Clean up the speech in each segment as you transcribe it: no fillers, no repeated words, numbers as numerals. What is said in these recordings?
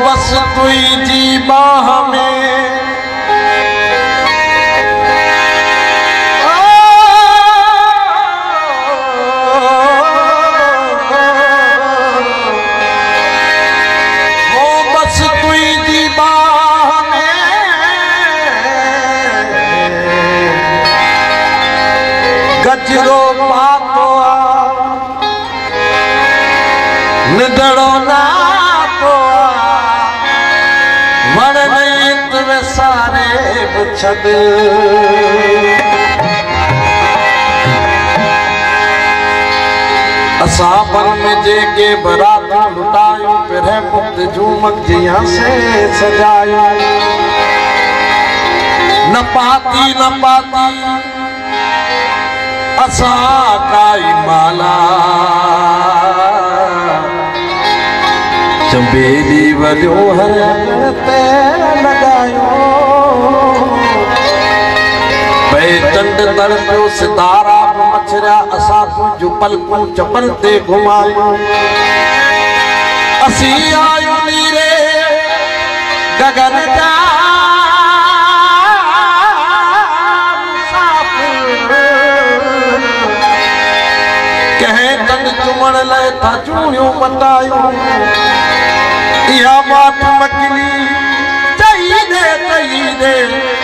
बस तुझी बाह में बस तुझी बाह में गजरो पातो निदड़ो ना तो वण नहीं तुवे सारे छद असा पर में जेके बरात लुटायो फिर मुक्त झूमक जिया से सजायो न पाती असा काई माला चंबेली वलियो हर ते लगायो पे चंड तड़पियो सितारा मछरा असा तुझ पलकूं चपल ते घुमायो असी आयो नीरे गगन जा कहे तन चुमण ले था चूड़ियों मटायो या बात मकली चाहिए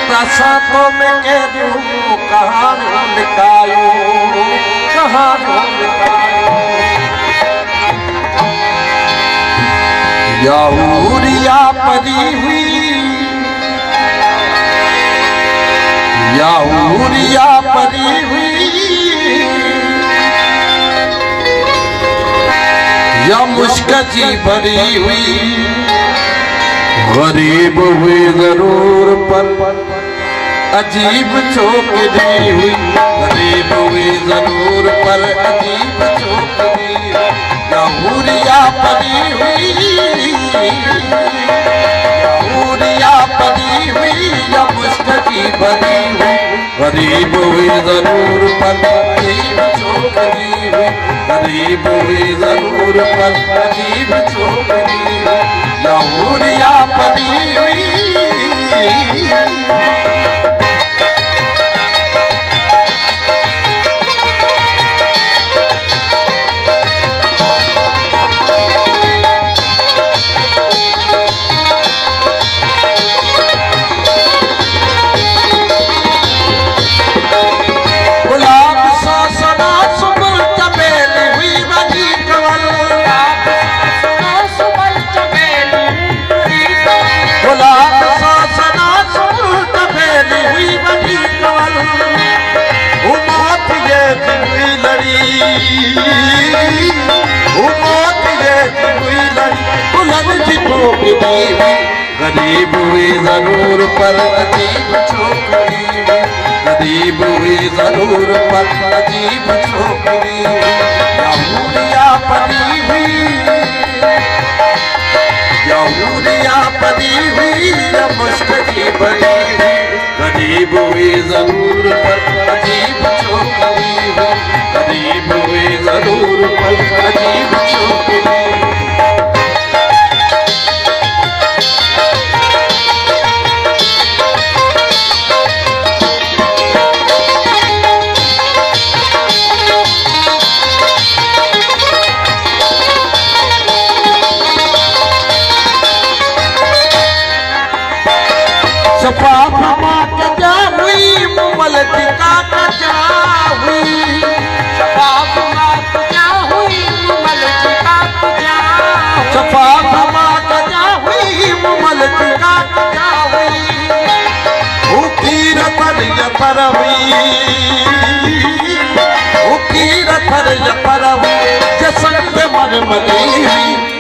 प्रसादों में कह दूं कहानियों लिखायो याहूरिया परी हुई या मुश्क जी भरी हुई गरीब हुई जरूर पर अजीब चौकड़ी हुई गरीब हुई जरूर पर अजीब चौकड़ी याहूरिया परी हुई या मुश्क जी भरी हुई गरीब हुई जरूर पर अजीब चौकड़ी हुई गरीब हुई जरूर पर अजीब चौकड़ी याहूरिया परी हुई गरीब हुई जरूर पर अजीब छोकरी गरीब हुई जरूर पर अजीब छोकरी याहूरिया परी हुई या मुश्क जी भरी हुई गरीब हुई जरूर पर अजीब छोकरी गरीब हुई जरूर पर अजीब छोकरी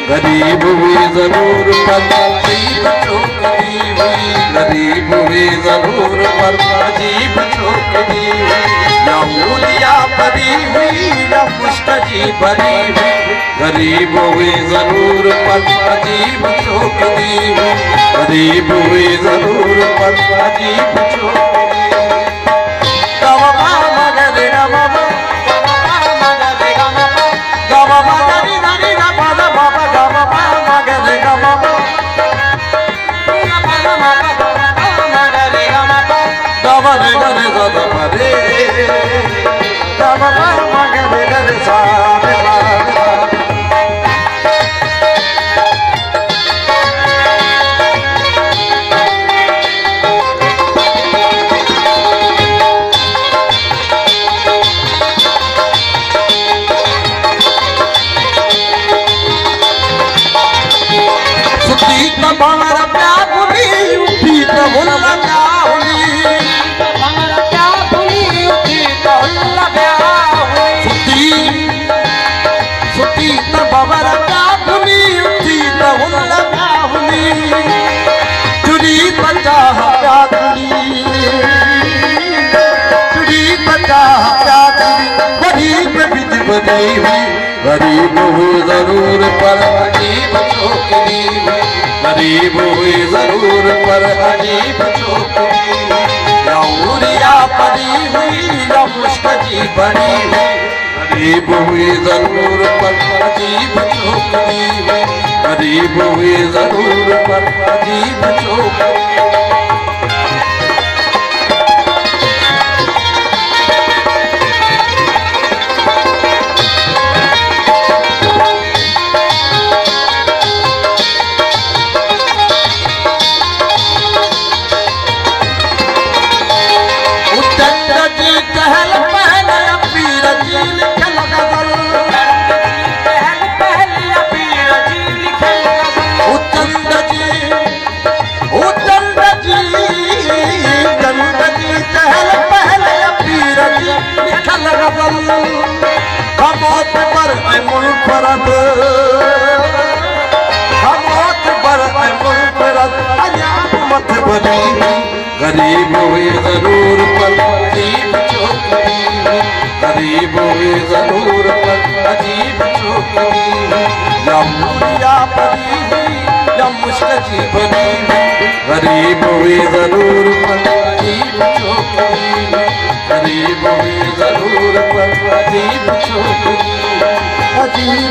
गरीब हुई जरूर पर अजीब छोकरी हुई गरीब हुई जरूर पर अजीब छोकरी याहूरिया परी हुई या मुश्क जी भरी हुई गरीब हुई जरूर पर अजीब छोकरी गरीब हुई जरूर पर अजीब छोकरी गरीब हुई जरूर पर अजीब छोकरी हुई, गरीब हुई जरूर पर अजीब छोकरी हुई, या उरिया परी हुई या मुश्किल बनी हुई, गरीब हुई जरूर पर अजीब छोकरी हुई, गरीब हुई जरूर पर अजीब छोकरी। गरीब हुई जरूर पर अजीब छोकरी हुई, गरीब हुई जरूर पर अजीब छोकरी हुई, या मुरिया परी हुई या मुश्किल बनी हुई, गरीब हुई जरूर पर अजीब छोकरी हुई, गरीब हुई जरूर पर अजीब छोकरी हुई, अजीब